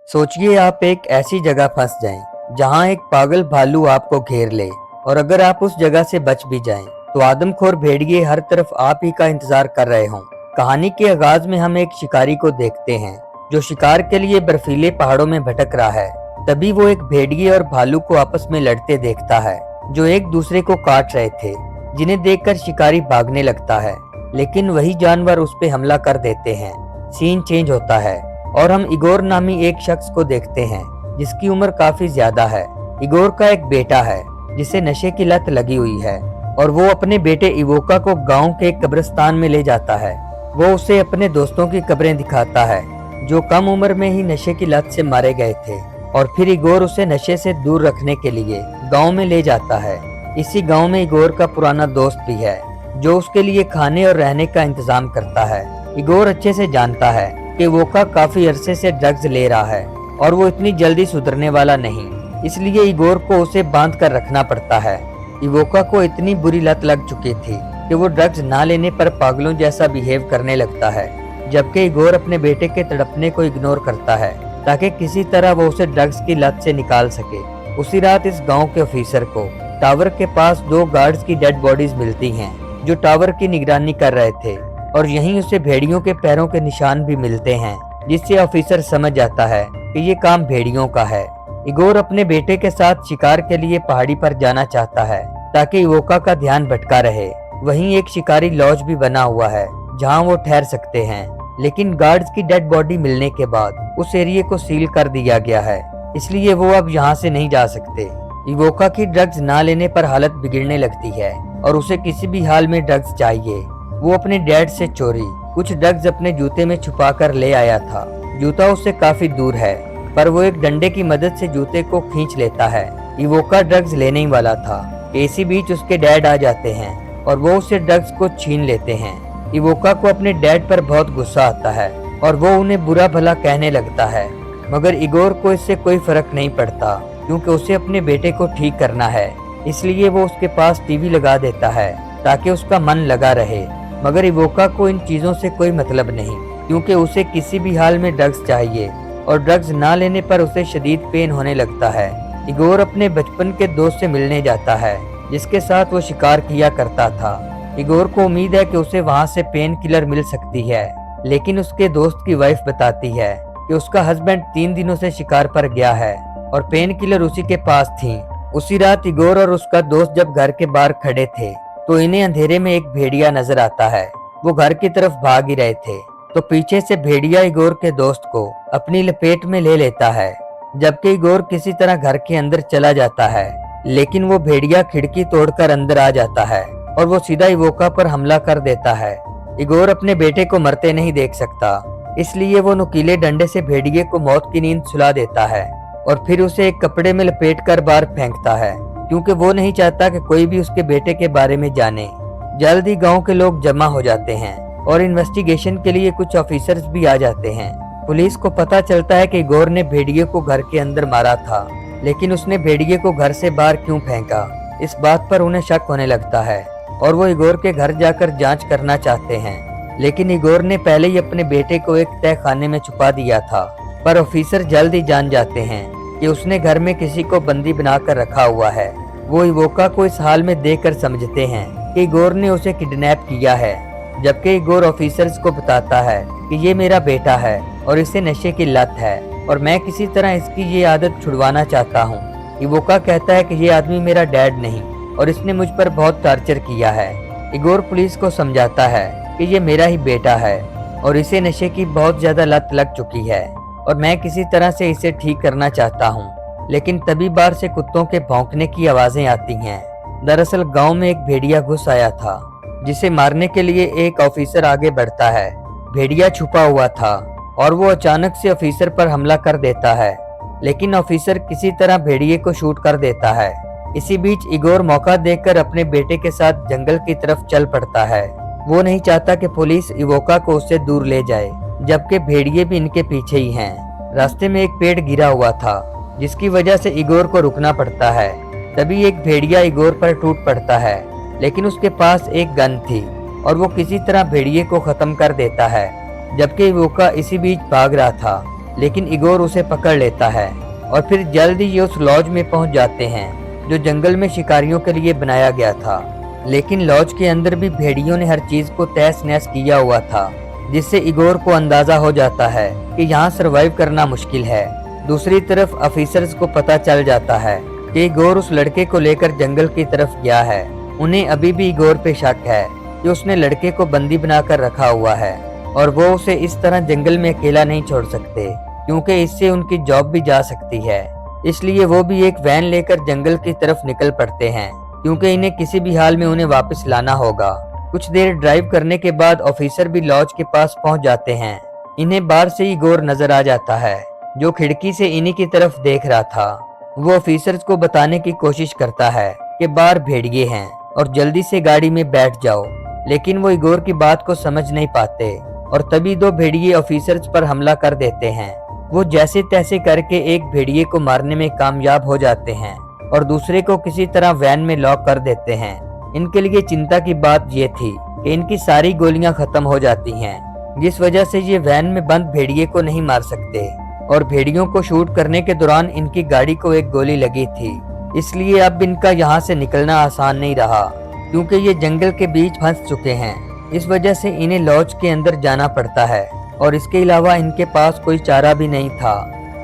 सोचिए आप एक ऐसी जगह फंस जाएं जहां एक पागल भालू आपको घेर ले और अगर आप उस जगह से बच भी जाएं तो आदमखोर भेड़िए हर तरफ आप ही का इंतजार कर रहे हों। कहानी के आगाज में हम एक शिकारी को देखते हैं जो शिकार के लिए बर्फीले पहाड़ों में भटक रहा है। तभी वो एक भेड़िए और भालू को आपस में लड़ते देखता है जो एक दूसरे को काट रहे थे, जिन्हें देखकर शिकारी भागने लगता है लेकिन वही जानवर उस पे हमला कर देते हैं। सीन चेंज होता है और हम इगोर नामी एक शख्स को देखते हैं जिसकी उम्र काफी ज्यादा है। इगोर का एक बेटा है जिसे नशे की लत लगी हुई है और वो अपने बेटे इवोका को गांव के एक कब्रिस्तान में ले जाता है। वो उसे अपने दोस्तों की कब्रें दिखाता है जो कम उम्र में ही नशे की लत से मारे गए थे और फिर इगोर उसे नशे से दूर रखने के लिए गांव में ले जाता है। इसी गांव में इगोर का पुराना दोस्त भी है जो उसके लिए खाने और रहने का इंतजाम करता है। इगोर अच्छे से जानता है कि इवोका काफी अरसे से ड्रग्स ले रहा है और वो इतनी जल्दी सुधरने वाला नहीं, इसलिए इगोर को उसे बांध कर रखना पड़ता है। इवोका को इतनी बुरी लत लग चुकी थी कि वो ड्रग्स ना लेने पर पागलों जैसा बिहेव करने लगता है, जबकि इगोर अपने बेटे के तड़पने को इग्नोर करता है ताकि किसी तरह वो उसे ड्रग्स की लत से निकाल सके। उसी रात इस गाँव के ऑफिसर को टावर के पास 2 गार्ड्स की डेड बॉडीज मिलती हैं जो टावर की निगरानी कर रहे थे और यहीं उसे भेड़ियों के पैरों के निशान भी मिलते हैं, जिससे ऑफिसर समझ जाता है कि ये काम भेड़ियों का है। इगोर अपने बेटे के साथ शिकार के लिए पहाड़ी पर जाना चाहता है ताकि इवोका का ध्यान भटका रहे। वहीं एक शिकारी लॉज भी बना हुआ है जहां वो ठहर सकते हैं, लेकिन गार्ड्स की डेड बॉडी मिलने के बाद उस एरिया को सील कर दिया गया है, इसलिए वो अब यहाँ से नहीं जा सकते। इवोका की ड्रग्स ना लेने पर हालत बिगड़ने लगती है और उसे किसी भी हाल में ड्रग्स चाहिए। वो अपने डैड से चोरी कुछ ड्रग्स अपने जूते में छुपा कर ले आया था। जूता उससे काफी दूर है पर वो एक डंडे की मदद से जूते को खींच लेता है। इवोका ड्रग्स लेने ही वाला था। इसी बीच उसके डैड आ जाते हैं और वो उससे ड्रग्स को छीन लेते हैं। इवोका को अपने डैड पर बहुत गुस्सा आता है और वो उन्हें बुरा भला कहने लगता है, मगर इगोर को इससे कोई फर्क नहीं पड़ता क्योंकि उसे अपने बेटे को ठीक करना है, इसलिए वो उसके पास टीवी लगा देता है ताकि उसका मन लगा रहे। मगर इवोका को इन चीजों से कोई मतलब नहीं क्योंकि उसे किसी भी हाल में ड्रग्स चाहिए और ड्रग्स ना लेने पर उसे शदीद पेन होने लगता है। इगोर अपने बचपन के दोस्त से मिलने जाता है जिसके साथ वो शिकार किया करता था। इगोर को उम्मीद है कि उसे वहां से पेन किलर मिल सकती है, लेकिन उसके दोस्त की वाइफ बताती है कि उसका हस्बैंड 3 दिनों से शिकार पर गया है और पेन किलर उसी के पास थी। उसी रात इगोर और उसका दोस्त जब घर के बाहर खड़े थे तो इन्हें अंधेरे में एक भेड़िया नजर आता है। वो घर की तरफ भाग ही रहे थे तो पीछे से भेड़िया इगोर के दोस्त को अपनी लपेट में ले लेता है, जबकि इगोर किसी तरह घर के अंदर चला जाता है, लेकिन वो भेड़िया खिड़की तोड़कर अंदर आ जाता है और वो सीधा इवोका पर हमला कर देता है। इगोर अपने बेटे को मरते नहीं देख सकता, इसलिए वो नुकीले डंडे से भेड़िए को मौत की नींद सुला देता है और फिर उसे एक कपड़े में लपेटकर बाहर फेंकता है क्योंकि वो नहीं चाहता कि कोई भी उसके बेटे के बारे में जाने। जल्द ही गांव के लोग जमा हो जाते हैं और इन्वेस्टिगेशन के लिए कुछ ऑफिसर्स भी आ जाते हैं। पुलिस को पता चलता है कि इगोर ने भेड़िए को घर के अंदर मारा था, लेकिन उसने भेड़िए को घर से बाहर क्यों फेंका, इस बात पर उन्हें शक होने लगता है और वो इगोर के घर जाकर जांच करना चाहते हैं। लेकिन इगोर ने पहले ही अपने बेटे को एक तह खाने में छुपा दिया था, पर ऑफिसर जल्द ही जान जाते हैं कि उसने घर में किसी को बंदी बनाकर रखा हुआ है। वो इवोका को इस हाल में देखकर समझते हैं कि इगोर ने उसे किडनैप किया है, जबकि इगोर ऑफिसर्स को बताता है कि ये मेरा बेटा है और इसे नशे की लत है और मैं किसी तरह इसकी ये आदत छुड़वाना चाहता हूँ। इवोका कहता है कि ये आदमी मेरा डैड नहीं और इसने मुझ पर बहुत टॉर्चर किया है। इगोर पुलिस को समझाता है कि ये मेरा ही बेटा है और इसे नशे की बहुत ज्यादा लत लग चुकी है और मैं किसी तरह से इसे ठीक करना चाहता हूँ। लेकिन तभी बाहर से कुत्तों के भौंकने की आवाजें आती हैं। दरअसल गांव में एक भेड़िया घुस आया था जिसे मारने के लिए एक ऑफिसर आगे बढ़ता है। भेड़िया छुपा हुआ था और वो अचानक से ऑफिसर पर हमला कर देता है, लेकिन ऑफिसर किसी तरह भेड़िए को शूट कर देता है। इसी बीच इगोर मौका देखकर अपने बेटे के साथ जंगल की तरफ चल पड़ता है। वो नहीं चाहता कि पुलिस इवोका को उससे दूर ले जाए, जबकि भेड़िए भी इनके पीछे ही हैं। रास्ते में एक पेड़ गिरा हुआ था जिसकी वजह से इगोर को रुकना पड़ता है। तभी एक भेड़िया इगोर पर टूट पड़ता है, लेकिन उसके पास एक गन थी और वो किसी तरह भेड़िए को खत्म कर देता है, जबकि इवोका इसी बीच भाग रहा था। लेकिन इगोर उसे पकड़ लेता है और फिर जल्द ही ये उस लॉज में पहुंच जाते हैं जो जंगल में शिकारियों के लिए बनाया गया था। लेकिन लॉज के अंदर भी भेड़ियों ने हर चीज को तहस नहस किया हुआ था, जिससे इगोर को अंदाजा हो जाता है कि यहाँ सरवाइव करना मुश्किल है। दूसरी तरफ ऑफिसर्स को पता चल जाता है कि इगोर उस लड़के को लेकर जंगल की तरफ गया है। उन्हें अभी भी इगोर पे शक है कि उसने लड़के को बंदी बनाकर रखा हुआ है और वो उसे इस तरह जंगल में अकेला नहीं छोड़ सकते, क्योंकि इससे उनकी जॉब भी जा सकती है। इसलिए वो भी एक वैन लेकर जंगल की तरफ निकल पड़ते हैं, क्योंकि इन्हें किसी भी हाल में उन्हें वापस लाना होगा। कुछ देर ड्राइव करने के बाद ऑफिसर भी लॉज के पास पहुंच जाते हैं। इन्हें बाहर से इगोर नजर आ जाता है, जो खिड़की से इन्हीं की तरफ देख रहा था। वो ऑफिसर्स को बताने की कोशिश करता है कि बाहर भेड़िए हैं और जल्दी से गाड़ी में बैठ जाओ, लेकिन वो इगोर की बात को समझ नहीं पाते और तभी दो भेड़िए ऑफिसर्स पर हमला कर देते हैं। वो जैसे तैसे करके एक भेड़िए को मारने में कामयाब हो जाते हैं और दूसरे को किसी तरह वैन में लॉक कर देते हैं। इनके लिए चिंता की बात ये थी कि इनकी सारी गोलियां खत्म हो जाती हैं, जिस वजह से ये वैन में बंद भेड़िए को नहीं मार सकते और भेड़ियों को शूट करने के दौरान इनकी गाड़ी को एक गोली लगी थी। इसलिए अब इनका यहाँ से निकलना आसान नहीं रहा, क्योंकि ये जंगल के बीच फंस चुके हैं। इस वजह से इन्हें लॉज के अंदर जाना पड़ता है और इसके अलावा इनके पास कोई चारा भी नहीं था।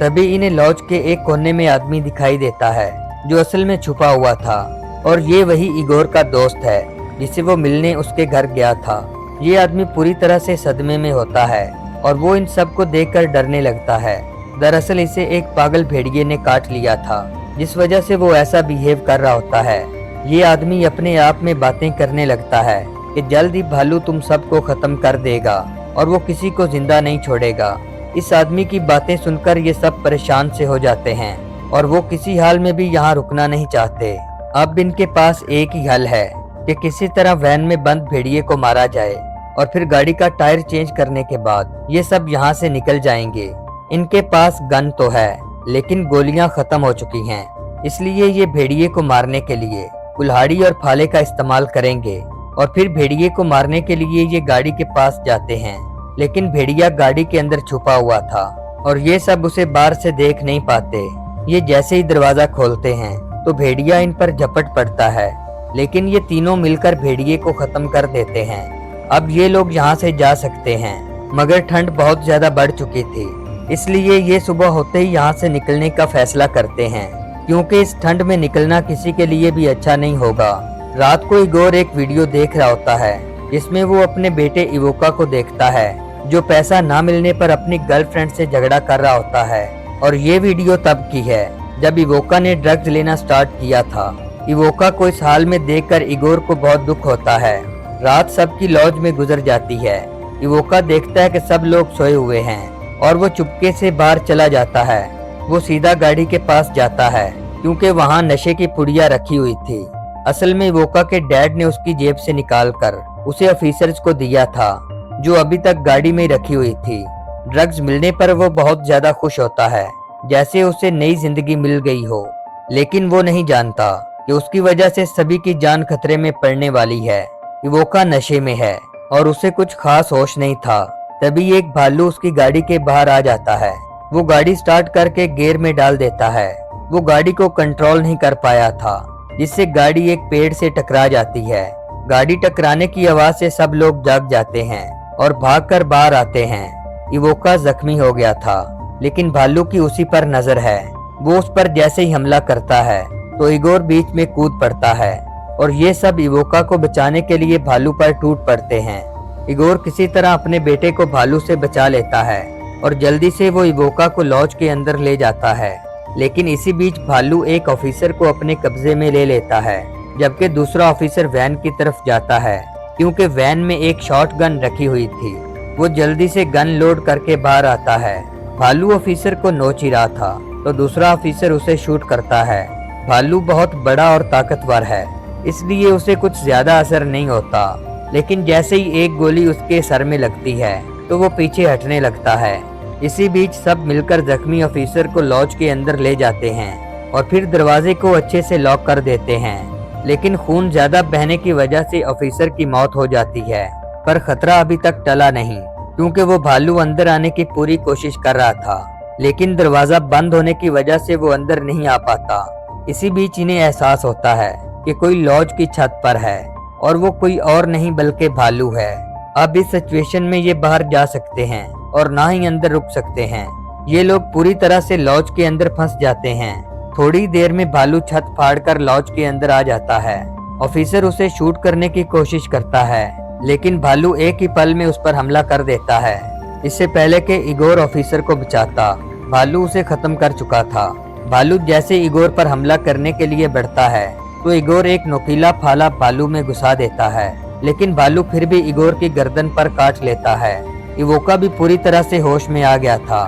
तभी इन्हें लॉज के एक कोने में आदमी दिखाई देता है जो असल में छुपा हुआ था, और ये वही इगोर का दोस्त है जिसे वो मिलने उसके घर गया था। ये आदमी पूरी तरह से सदमे में होता है और वो इन सब को देखकर डरने लगता है। दरअसल इसे एक पागल भेड़िए ने काट लिया था, जिस वजह से वो ऐसा बिहेव कर रहा होता है। ये आदमी अपने आप में बातें करने लगता है कि जल्द ही भालू तुम सबको खत्म कर देगा और वो किसी को जिंदा नहीं छोड़ेगा। इस आदमी की बातें सुनकर ये सब परेशान से हो जाते हैं और वो किसी हाल में भी यहाँ रुकना नहीं चाहते। अब इनके पास एक ही हल है कि किसी तरह वैन में बंद भेड़िए को मारा जाए और फिर गाड़ी का टायर चेंज करने के बाद ये सब यहाँ से निकल जाएंगे। इनके पास गन तो है, लेकिन गोलियां खत्म हो चुकी हैं, इसलिए ये भेड़िए को मारने के लिए कुल्हाड़ी और फाले का इस्तेमाल करेंगे और फिर भेड़िए को मारने के लिए ये गाड़ी के पास जाते हैं। लेकिन भेड़िया गाड़ी के अंदर छुपा हुआ था और ये सब उसे बाहर से देख नहीं पाते। ये जैसे ही दरवाजा खोलते हैं तो भेड़िया इन पर झपट पड़ता है, लेकिन ये तीनों मिलकर भेड़िए को खत्म कर देते हैं। अब ये लोग यहाँ से जा सकते हैं, मगर ठंड बहुत ज्यादा बढ़ चुकी थी, इसलिए ये सुबह होते ही यहाँ से निकलने का फैसला करते हैं, क्योंकि इस ठंड में निकलना किसी के लिए भी अच्छा नहीं होगा। रात को इगोर एक वीडियो देख रहा होता है जिसमें वो अपने बेटे इवोका को देखता है, जो पैसा ना मिलने पर अपनी गर्लफ्रेंड से झगड़ा कर रहा होता है। और ये वीडियो तब की है जब इवोका ने ड्रग्स लेना स्टार्ट किया था। इवोका को इस हाल में देखकर इगोर को बहुत दुख होता है। रात सबकी लॉज में गुजर जाती है। इवोका देखता है कि सब लोग सोए हुए हैं और वो चुपके से बाहर चला जाता है। वो सीधा गाड़ी के पास जाता है, क्योंकि वहाँ नशे की पुड़िया रखी हुई थी। असल में इवोका के डैड ने उसकी जेब से निकालकर उसे ऑफिसर्स को दिया था, जो अभी तक गाड़ी में रखी हुई थी। ड्रग्स मिलने पर वो बहुत ज्यादा खुश होता है, जैसे उसे नई जिंदगी मिल गई हो। लेकिन वो नहीं जानता कि उसकी वजह से सभी की जान खतरे में पड़ने वाली है। इवोका नशे में है और उसे कुछ खास होश नहीं था। तभी एक भालू उसकी गाड़ी के बाहर आ जाता है। वो गाड़ी स्टार्ट करके गियर में डाल देता है। वो गाड़ी को कंट्रोल नहीं कर पाया था, जिससे गाड़ी एक पेड़ से टकरा जाती है। गाड़ी टकराने की आवाज से सब लोग जाग जाते हैं और भागकर बाहर आते हैं। इवोका जख्मी हो गया था, लेकिन भालू की उसी पर नजर है। वो उस पर जैसे ही हमला करता है तो इगोर बीच में कूद पड़ता है और ये सब इवोका को बचाने के लिए भालू पर टूट पड़ते हैं। इगोर किसी तरह अपने बेटे को भालू से बचा लेता है और जल्दी से वो इवोका को लॉज के अंदर ले जाता है। लेकिन इसी बीच भालू एक ऑफिसर को अपने कब्जे में ले लेता है, जबकि दूसरा ऑफिसर वैन की तरफ जाता है, क्योंकि वैन में एक शॉटगन रखी हुई थी। वो जल्दी से गन लोड करके बाहर आता है। भालू ऑफिसर को नोच ही रहा था तो दूसरा ऑफिसर उसे शूट करता है। भालू बहुत बड़ा और ताकतवर है, इसलिए उसे कुछ ज्यादा असर नहीं होता। लेकिन जैसे ही एक गोली उसके सर में लगती है तो वो पीछे हटने लगता है। इसी बीच सब मिलकर जख्मी ऑफिसर को लॉज के अंदर ले जाते हैं और फिर दरवाजे को अच्छे से लॉक कर देते हैं। लेकिन खून ज्यादा बहने की वजह से ऑफिसर की मौत हो जाती है। पर खतरा अभी तक टला नहीं, क्योंकि वो भालू अंदर आने की पूरी कोशिश कर रहा था। लेकिन दरवाजा बंद होने की वजह से वो अंदर नहीं आ पाता। इसी बीच इन्हें एहसास होता है कि कोई लॉज की छत पर है और वो कोई और नहीं बल्कि भालू है। अब इस सिचुएशन में ये बाहर जा सकते हैं और ना ही अंदर रुक सकते हैं। ये लोग पूरी तरह से लॉज के अंदर फंस जाते हैं। थोड़ी देर में भालू छत फाड़कर लॉज के अंदर आ जाता है। ऑफिसर उसे शूट करने की कोशिश करता है, लेकिन भालू एक ही पल में उस पर हमला कर देता है। इससे पहले कि इगोर ऑफिसर को बचाता, भालू उसे खत्म कर चुका था। भालू जैसे इगोर पर हमला करने के लिए बढ़ता है तो इगोर एक नुकीला फाला भालू में घुसा देता है, लेकिन भालू फिर भी इगोर की गर्दन पर काट लेता है। इवोका भी पूरी तरह से होश में आ गया था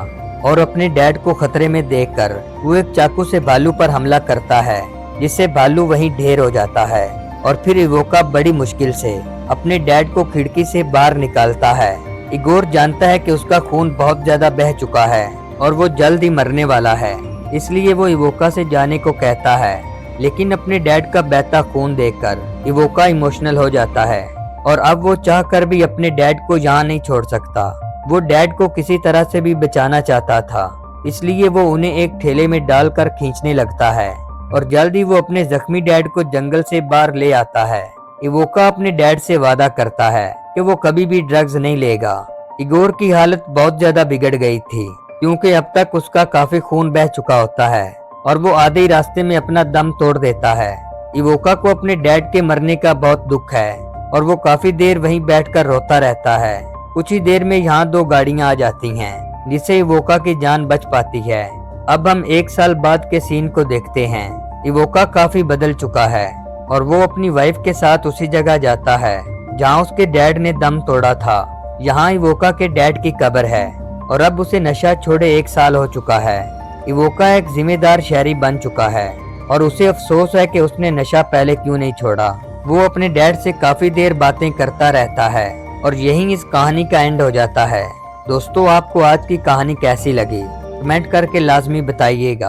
और अपने डैड को खतरे में देखकर वो एक चाकू से भालू पर हमला करता है, जिससे भालू वहीं ढेर हो जाता है। और फिर इवोका बड़ी मुश्किल से अपने डैड को खिड़की से बाहर निकालता है। इगोर जानता है कि उसका खून बहुत ज्यादा बह चुका है और वो जल्द ही मरने वाला है, इसलिए वो इवोका से जाने को कहता है। लेकिन अपने डैड का बहता खून देखकर इवोका इमोशनल हो जाता है और अब वो चाहकर भी अपने डैड को यहाँ नहीं छोड़ सकता। वो डैड को किसी तरह से भी बचाना चाहता था, इसलिए वो उन्हें एक ठेले में डालकर खींचने लगता है और जल्द ही वो अपने जख्मी डैड को जंगल से बाहर ले आता है। इवोका अपने डैड से वादा करता है कि वो कभी भी ड्रग्स नहीं लेगा। इगोर की हालत बहुत ज्यादा बिगड़ गई थी, क्योंकि अब तक उसका काफी खून बह चुका होता है और वो आधे रास्ते में अपना दम तोड़ देता है। इवोका को अपने डैड के मरने का बहुत दुख है और वो काफी देर वहीं बैठकर रोता रहता है। कुछ ही देर में यहाँ 2 गाड़ियां आ जाती हैं, जिससे इवोका की जान बच पाती है। अब हम 1 साल बाद के सीन को देखते हैं। इवोका काफी बदल चुका है और वो अपनी वाइफ के साथ उसी जगह जाता है जहाँ उसके डैड ने दम तोड़ा था। यहाँ इवोका के डैड की कब्र है और अब उसे नशा छोड़े 1 साल हो चुका है। इवोका एक जिम्मेदार शहरी बन चुका है और उसे अफसोस है कि उसने नशा पहले क्यों नहीं छोड़ा। वो अपने डैड से काफी देर बातें करता रहता है और यही इस कहानी का एंड हो जाता है। दोस्तों, आपको आज की कहानी कैसी लगी कमेंट करके लाजमी बताइएगा।